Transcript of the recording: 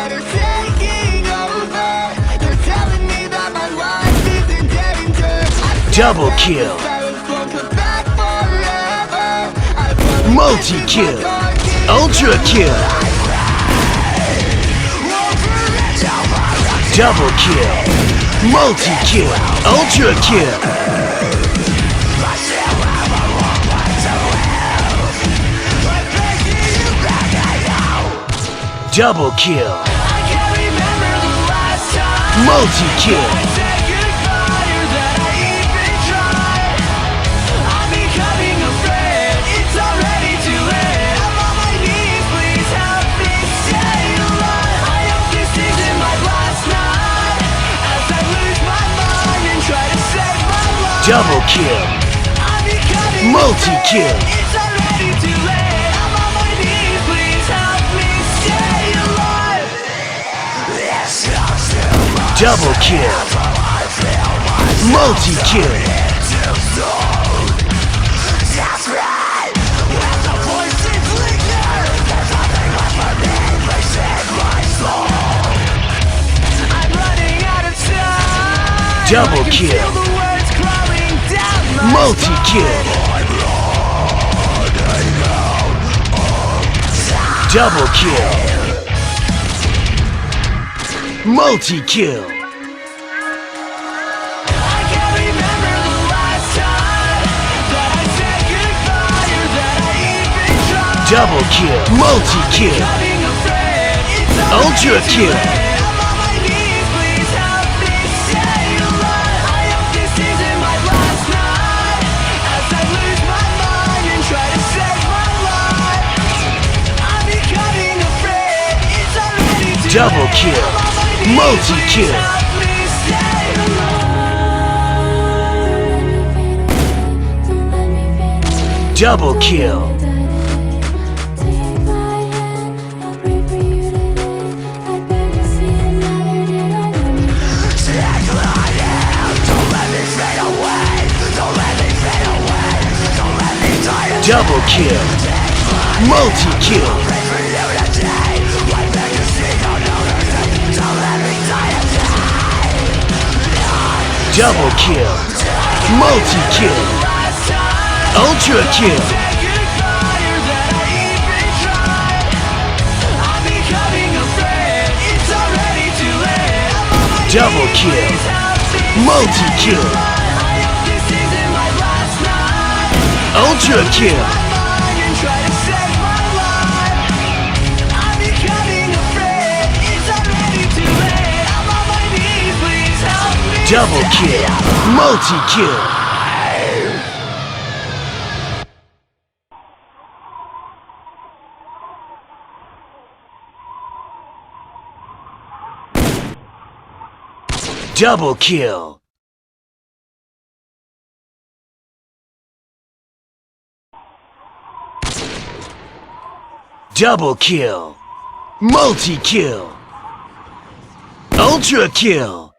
that are taking over. They're telling me that my life is in danger. Double kill. Multi-kill. Ultra kill. Double kill. Multi-kill. Ultra kill. Double kill. Multi-kill. Double kill. Multi-kill. Double kill. Multi-kill. Double kill. Multi-kill. Double kill. Multi-kill. Double kill. Multi-kill. Ultra kill. Double kill. Multi-kill. Double kill. Double kill. Multi-kill. Double kill. Multi-kill. Ultra kill. Double kill. Multi-kill. Ultra kill. Double kill. Multi-kill. Double kill. Double kill. Multi-kill. Ultra kill.